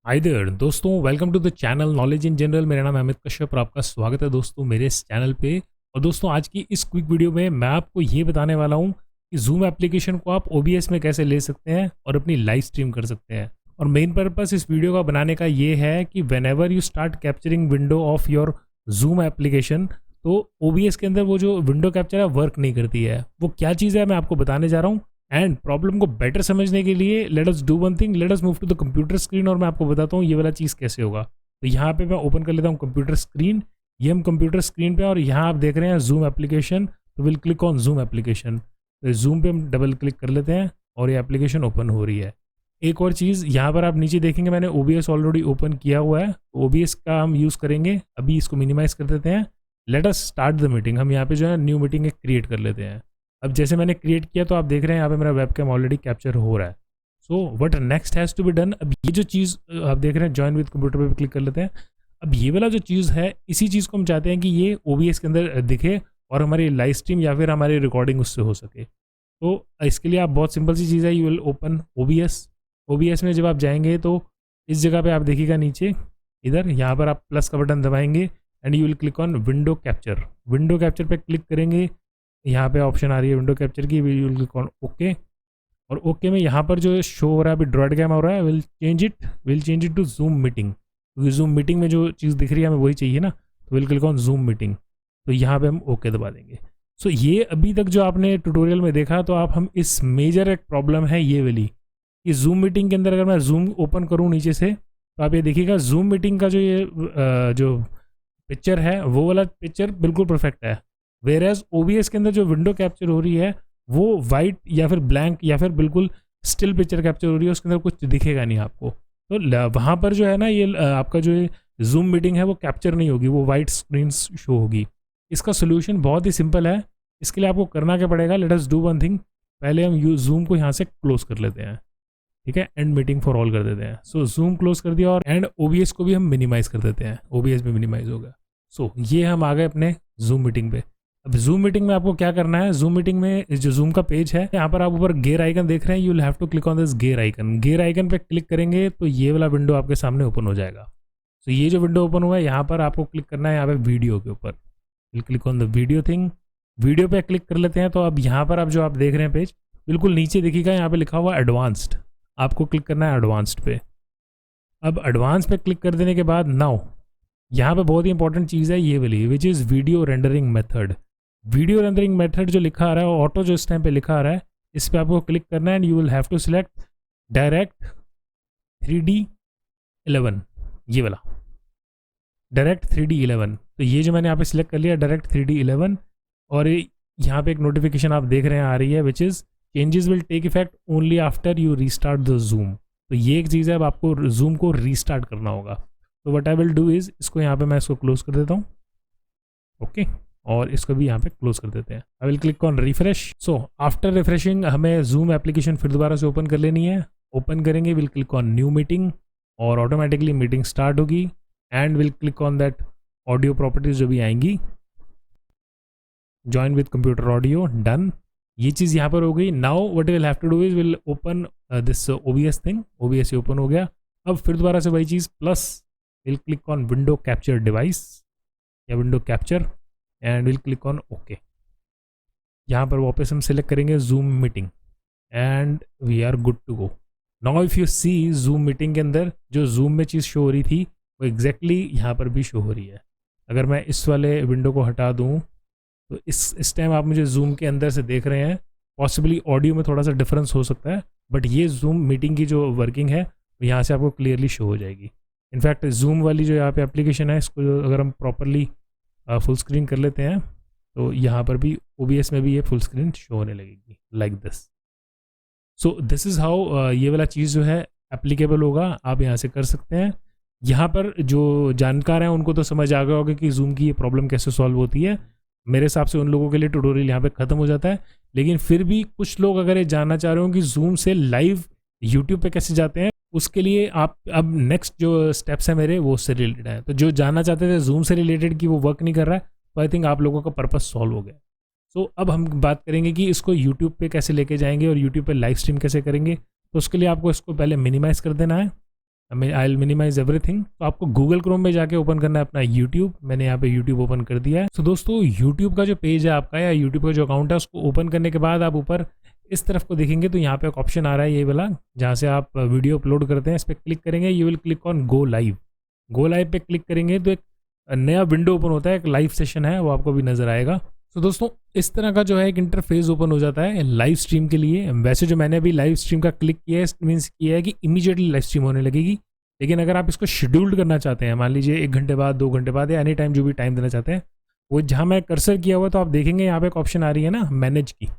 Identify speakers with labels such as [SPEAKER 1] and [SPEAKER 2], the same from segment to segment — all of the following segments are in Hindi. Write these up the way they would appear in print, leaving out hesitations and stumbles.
[SPEAKER 1] हाय देयर दोस्तों, welcome to the channel knowledge in general. मेरा नाम है अमित कश्यप और आपका स्वागत है दोस्तों मेरे इस चैनल पे। और दोस्तों आज की इस क्विक वीडियो में मैं आपको ये बताने वाला हूँ कि जूम एप्लीकेशन को आप ओबीएस में कैसे ले सकते हैं और अपनी लाइव स्ट्रीम कर सकते हैं। और मेन पर्पस इस वीडियो का बनाने का ये है कि when ever you start capturing window of your zoom application, तो ओबीएस के अंदर वो जो विंडो कैप्चर है वर्क नहीं करती है। वो क्या चीज़ है मैं आपको बताने जा रहा हूँ। एंड प्रॉब्लम को बेटर समझने के लिए let us do one thing, let us move to the computer screen और मैं आपको बताता हूँ ये वाला चीज़ कैसे होगा। तो यहाँ पे मैं ओपन कर लेता हूँ कंप्यूटर स्क्रीन। ये हम कंप्यूटर स्क्रीन पे और यहाँ आप देख रहे हैं जूम एप्लीकेशन। तो will click on zoom application. तो जूम पे हम डबल क्लिक कर लेते हैं और ये एप्लीकेशन ओपन हो रही है। एक और चीज़ यहाँ पर आप नीचे देखेंगे मैंने ओबीएस ऑलरेडी ओपन किया हुआ है। ओबीएस का हम यूज़ करेंगे। अभी इसको मिनिमाइज कर देते हैं। Let us start the meeting. हम यहाँ पे जो है न्यू मीटिंग एक क्रिएट कर लेते हैं। अब जैसे मैंने क्रिएट किया तो आप देख रहे हैं यहाँ पे मेरा वेबकैम ऑलरेडी कैप्चर हो रहा है। So what next has to be done. अब ये जो चीज़ आप देख रहे हैं ज्वाइन विद कंप्यूटर पे भी क्लिक कर लेते हैं। अब ये वाला जो चीज़ है इसी चीज़ को हम चाहते हैं कि ये ओबीएस के अंदर दिखे और हमारी लाइव स्ट्रीम या फिर हमारी रिकॉर्डिंग उससे हो सके। तो इसके लिए आप बहुत सिंपल सी चीज़ है, you will open OBS. OBS में जब आप जाएंगे तो इस जगह पे आप देखिएगा नीचे इधर यहाँ पर आप प्लस का बटन दबाएंगे and you will click on window capture. Window capture पे क्लिक करेंगे, यहाँ पे ऑप्शन आ रही है विंडो कैप्चर की। Will click on okay. और ओके में यहाँ पर जो शो हो रहा है अभी ड्रॉइड कैम हो रहा है, will change it to Zoom meeting, क्योंकि जूम मीटिंग में जो चीज़ दिख रही है हमें वही चाहिए ना। तो will click on zoom meeting. तो यहाँ पे हम ओके दबा देंगे। सो ये अभी तक जो आपने ट्यूटोरियल में देखा, तो आप हम इस मेजर एक प्रॉब्लम है ये वाली कि जूम मीटिंग के अंदर अगर मैं जूम ओपन करूँ नीचे से तो आप ये देखिएगा जूम मीटिंग का जो ये जो पिक्चर है वो वाला पिक्चर बिल्कुल परफेक्ट है। वेयर एज ओबीएस के अंदर जो विंडो कैप्चर हो रही है वो वाइट या फिर ब्लैंक या फिर बिल्कुल स्टिल पिक्चर कैप्चर हो रही है, उसके अंदर कुछ दिखेगा नहीं आपको। तो वहाँ पर जो है ना ये आपका जो जूम मीटिंग है वो कैप्चर नहीं होगी, वो वाइट स्क्रीन शो होगी। इसका सोल्यूशन बहुत ही सिंपल है। इसके लिए आपको करना क्या पड़ेगा, late us do one thing. पहले हम जूम को यहाँ से क्लोज कर लेते हैं, ठीक है। एंड मीटिंग फॉर ऑल कर देते हैं। सो जूम क्लोज कर दिया और एंड ओबीएस को भी हम मिनिमाइज कर देते हैं। ओबीएस भी मिनिमाइज होगा। सो ये हम आ गए अपने जूम मीटिंग पे। अब जूम मीटिंग में आपको क्या करना है, जूम मीटिंग में जो जूम का पेज है यहाँ पर आप ऊपर गेयर आइकन देख रहे हैं, you will have to click on this gear icon. Gear icon पे क्लिक करेंगे तो ये वाला विंडो आपके सामने ओपन हो जाएगा। तो ये जो विंडो ओपन हुआ है यहाँ पर आपको क्लिक करना है यहाँ पे वीडियो के ऊपर। Will click on the video thing. Video पे क्लिक कर लेते हैं। तो अब यहाँ पर आप जो आप देख रहे हैं पेज बिल्कुल नीचे देखिएगा यहाँ पे लिखा हुआ एडवांस्ड। आपको क्लिक करना है एडवांस्ड पे। अब एडवांस पे क्लिक कर देने के बाद नाउ यहाँ पे बहुत ही इंपॉर्टेंट चीज़ है ये वाली, which is video rendering method. Video rendering method जो लिखा आ रहा है ऑटो जो इस टाइम पे लिखा आ रहा है, इस पर आपको क्लिक करना है and you will have to select direct 3D11। ये वाला डायरेक्ट 3D11। तो ये जो मैंने यहाँ पे सिलेक्ट कर लिया डायरेक्ट 3D11। और यहाँ पे एक नोटिफिकेशन आप देख रहे हैं आ रही है, which is changes will take effect only after you restart the Zoom. तो ये एक चीज़ है, अब आपको जूम को रीस्टार्ट करना होगा। तो what I will do is इसको यहाँ पे मैं इसको क्लोज कर देता हूँ, ओके। और इसको भी यहाँ पे क्लोज कर देते हैं। I will click on refresh. So after refreshing हमें जूम एप्लीकेशन फिर दोबारा से ओपन कर लेनी है। ओपन करेंगे, will click on new meeting और ऑटोमेटिकली मीटिंग स्टार्ट होगी। And will click on that audio properties जो भी आएंगी, join with computer audio, done. ये चीज़ यहाँ पर हो गई। Now what will have to do is will open this OBS thing. OBS open हो गया। अब फिर दोबारा से वही चीज़ plus will click on window capture device या window capture and will click on okay. यहाँ पर वापस हम सिलेक्ट करेंगे Zoom meeting and we are good to go. Now if you see Zoom meeting के अंदर जो जूम में चीज़ शो हो रही थी वो एग्जैक्टली यहाँ पर भी शो हो रही है। अगर मैं इस वाले विंडो को हटा दूँ तो इस टाइम आप मुझे जूम के अंदर से देख रहे हैं। पॉसिबली ऑडियो में थोड़ा सा डिफरेंस हो सकता है, बट ये जूम मीटिंग की जो वर्किंग है वो यहाँ से आपको क्लियरली शो हो जाएगी। इनफैक्ट जूम वाली जो यहाँ पे एप्लीकेशन है इसको अगर हम प्रॉपरली फुल स्क्रीन कर लेते हैं तो यहाँ पर भी ओबीएस में भी ये फुल स्क्रीन शो होने लगेगी like this. So this is how ये वाला चीज़ जो है एप्लीकेबल होगा। आप यहाँ से कर सकते हैं। यहाँ पर जो जानकार हैं उनको तो समझ आ गया होगा कि जूम की ये प्रॉब्लम कैसे सॉल्व होती है। मेरे हिसाब से उन लोगों के लिए ट्यूटोरियल यहाँ पे ख़त्म हो जाता है। लेकिन फिर भी कुछ लोग अगर ये जानना चाह रहे हो कि जूम से लाइव यूट्यूब पे कैसे जाते हैं, उसके लिए आप अब नेक्स्ट जो स्टेप्स है मेरे वो उससे रिलेटेड है। तो जो जानना चाहते थे जूम से रिलेटेड कि वो वर्क नहीं कर रहा है, तो आई थिंक आप लोगों का पर्पस सॉल्व हो गया। सो अब हम बात करेंगे कि इसको यूट्यूब पे कैसे लेके जाएंगे और यूट्यूब पे लाइव स्ट्रीम कैसे करेंगे। तो उसके लिए आपको इसको पहले मिनिमाइज़ कर देना है। I will minimise everything. तो आपको गूगल क्रोम में जाके ओपन करना है अपना यूट्यूब। मैंने यहाँ पे यूट्यूब ओपन कर दिया है। तो दोस्तों यूट्यूब का जो पेज है आपका या यूट्यूब का जो अकाउंट है उसको ओपन करने के बाद आप ऊपर इस तरफ को देखेंगे तो यहाँ पे एक ऑप्शन आ रहा है ये वाला, जहाँ से आप वीडियो अपलोड करते हैं। इस पर क्लिक करेंगे, you will click on go live. Go live पे क्लिक करेंगे तो एक नया विंडो ओपन होता है, एक लाइव सेशन है वो आपको भी नज़र आएगा। तो दोस्तों इस तरह का जो है एक इंटरफेस ओपन हो जाता है लाइव स्ट्रीम के लिए। वैसे जो मैंने अभी लाइव स्ट्रीम का क्लिक किया है मीन्स किया है कि इमीडिएटली लाइव स्ट्रीम होने लगेगी। लेकिन अगर आप इसको शेड्यूल्ड करना चाहते हैं, मान लीजिए 1 घंटे बाद, 2 घंटे बाद या एनी टाइम जो भी टाइम देना चाहते हैं, वो जहाँ मैं कर्सर किया हुआ तो आप देखेंगे यहाँ पे एक ऑप्शन आ रही है ना मैनेज की।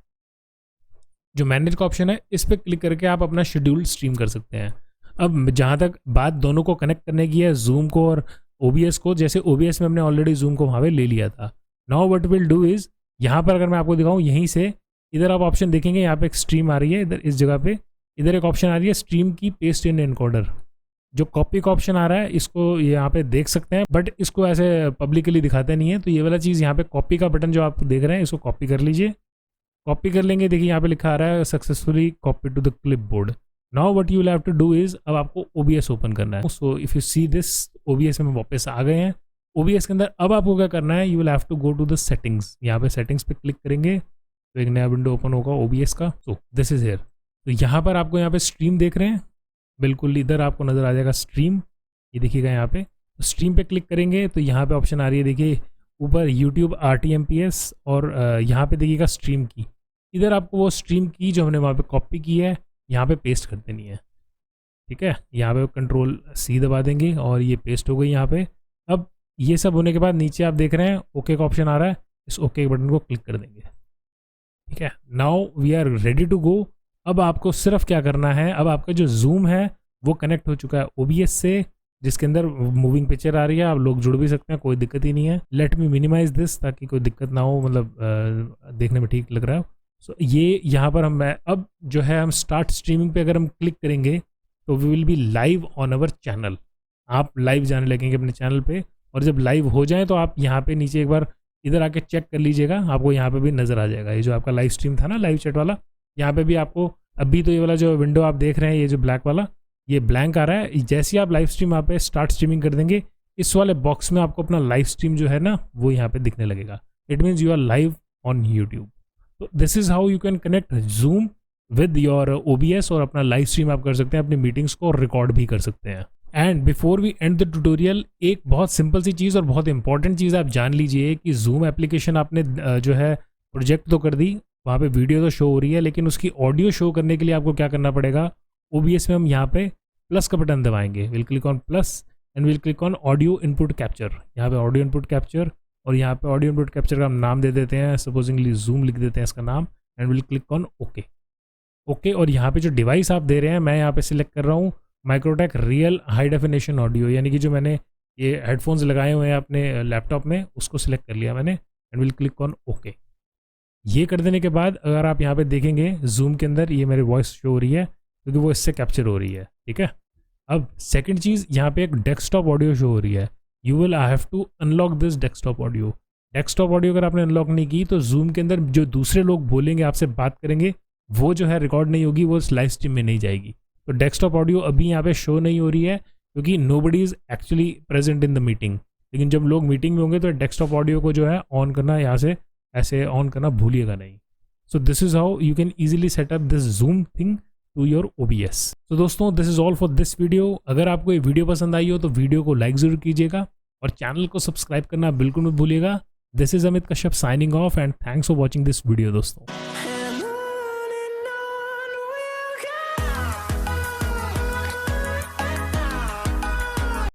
[SPEAKER 1] जो मैनेज का ऑप्शन है इस पर क्लिक करके आप अपना शेड्यूल स्ट्रीम कर सकते हैं। अब जहाँ तक बात दोनों को कनेक्ट करने की है, जूम को और OBS को, जैसे OBS में हमने ऑलरेडी जूम को वहाँ पे ले लिया था। Now what will do is, यहाँ पर अगर मैं आपको दिखाऊँ, यहीं से इधर आप ऑप्शन देखेंगे, यहाँ पे एक स्ट्रीम आ रही है, इधर इस जगह पे इधर एक ऑप्शन आ रही है स्ट्रीम की पेस्ट इन एनकोडर। जो कॉपी का ऑप्शन आ रहा है इसको यहाँ पे देख सकते हैं, बट इसको ऐसे पब्लिकली दिखाते नहीं है। तो ये वाला चीज़ यहाँ पे कॉपी का बटन जो आप देख रहे हैं इसको कॉपी कर लीजिए। कॉपी कर लेंगे, देखिए यहाँ पे लिखा आ रहा है successfully copy to the clipboard. Now what you will have to do is, अब आपको OBS ओपन करना है। So if you see this, OBS में वापस आ गए हैं। OBS के अंदर अब आपको क्या करना है, you will have to go to the settings. यहाँ पे सेटिंग्स पे क्लिक करेंगे तो एक नया विंडो ओपन होगा OBS का। सो दिस इज़ हियर। तो यहाँ पर आपको यहाँ पे स्ट्रीम देख रहे हैं, बिल्कुल इधर आपको नज़र आ जाएगा स्ट्रीम, ये देखिएगा यहाँ पे। तो स्ट्रीम पे क्लिक करेंगे तो यहाँ पे ऑप्शन आ रही है, देखिए ऊपर YouTube RTMPS और यहाँ पे देखिएगा स्ट्रीम की। इधर आपको वो स्ट्रीम की जो हमने वहाँ पे कॉपी की है यहाँ पे पेस्ट कर देनी है, ठीक है। यहाँ पे Ctrl+C दबा देंगे और ये पेस्ट हो गई यहाँ पे। अब ये सब होने के बाद नीचे आप देख रहे हैं ओके का ऑप्शन आ रहा है, इस ओके बटन को क्लिक कर देंगे, ठीक है। Now we are ready to go. अब आपको सिर्फ क्या करना है, अब आपका जो जूम है वो कनेक्ट हो चुका है OBS से, जिसके अंदर मूविंग पिक्चर आ रही है, आप लोग जुड़ भी सकते हैं, कोई दिक्कत ही नहीं है। लेट मी मिनिमाइज दिस ताकि कोई दिक्कत ना हो, मतलब देखने में ठीक लग रहा है। सो ये यहाँ पर हम अब जो है हम स्टार्ट स्ट्रीमिंग पे अगर हम क्लिक करेंगे तो we will be live on our channel. आप लाइव जाने लगेंगे अपने चैनल पे, और जब लाइव हो जाए तो आप यहाँ पे नीचे एक बार इधर आके चेक कर लीजिएगा, आपको यहाँ पे भी नज़र आ जाएगा। ये जो आपका लाइव स्ट्रीम था ना, लाइव चैट वाला, यहाँ पे भी आपको अभी तो ये वाला जो विंडो आप देख रहे हैं, ये जो ब्लैक वाला, ये ब्लैंक आ रहा है। जैसे ही आप लाइव स्ट्रीम यहाँ पे स्टार्ट स्ट्रीमिंग कर देंगे, इस वाले बॉक्स में आपको अपना लाइव स्ट्रीम जो है ना वो यहाँ पे दिखने लगेगा। It means you are live on YouTube. तो this is how you can connect Zoom with your OBS और अपना लाइव स्ट्रीम आप कर सकते हैं, अपनी मीटिंग्स को रिकॉर्ड भी कर सकते हैं। And before we end the tutorial, एक बहुत सिंपल सी चीज़ और बहुत इंपॉर्टेंट चीज़ आप जान लीजिए कि जूम एप्लीकेशन आपने जो है प्रोजेक्ट तो कर दी, वहाँ पे वीडियो तो शो हो रही है, लेकिन उसकी ऑडियो शो करने के लिए आपको क्या करना पड़ेगा, OBS में हम यहाँ पे प्लस का बटन दबाएंगे, will click on plus and will click on audio input capture. यहाँ पे ऑडियो इनपुट कैप्चर, और यहाँ पे ऑडियो इनपुट कैप्चर का हम नाम दे देते हैं, सपोजिंगली जूम लिख देते हैं इसका नाम, and will click on okay. Okay, और यहाँ पे जो डिवाइस आप दे रहे हैं, मैं यहाँ पे सिलेक्ट कर रहा हूँ Microtek real high definition audio, यानी कि जो मैंने ये हेडफोन्स लगाए हुए हैं अपने लैपटॉप में, उसको सिलेक्ट कर लिया मैंने, and will click on okay. ये कर देने के बाद अगर आप यहाँ पे देखेंगे जूम के अंदर ये मेरी वॉइस शो हो रही है, क्योंकि वो इससे कैप्चर हो रही है, ठीक है। अब सेकंड चीज़, यहाँ पे एक डेस्कटॉप ऑडियो शो हो रही है। You will have to unlock this desktop audio. Desktop audio अगर आपने अनलॉक नहीं की तो जूम के अंदर जो दूसरे लोग बोलेंगे, आपसे बात करेंगे, वो जो है रिकॉर्ड नहीं होगी, वो लाइव स्ट्रीम में नहीं जाएगी। तो डेस्कटॉप ऑडियो अभी यहाँ पे शो नहीं हो रही है, क्योंकि nobody is actually present in the meeting. लेकिन जब लोग मीटिंग में होंगे तो डेस्कटॉप ऑडियो को जो है ऑन करना, यहाँ से ऐसे ऑन करना भूलिएगा नहीं। So this is how you can easily setup this Zoom thing to your OBS। तो दोस्तों this is all for this video. अगर आपको ये वीडियो पसंद आई हो तो वीडियो को लाइक ज़रूर कीजिएगा और चैनल को सब्सक्राइब करना बिल्कुल मत भूलिएगा। This is Amit Kashyap signing off, and thanks for watching this video दोस्तों।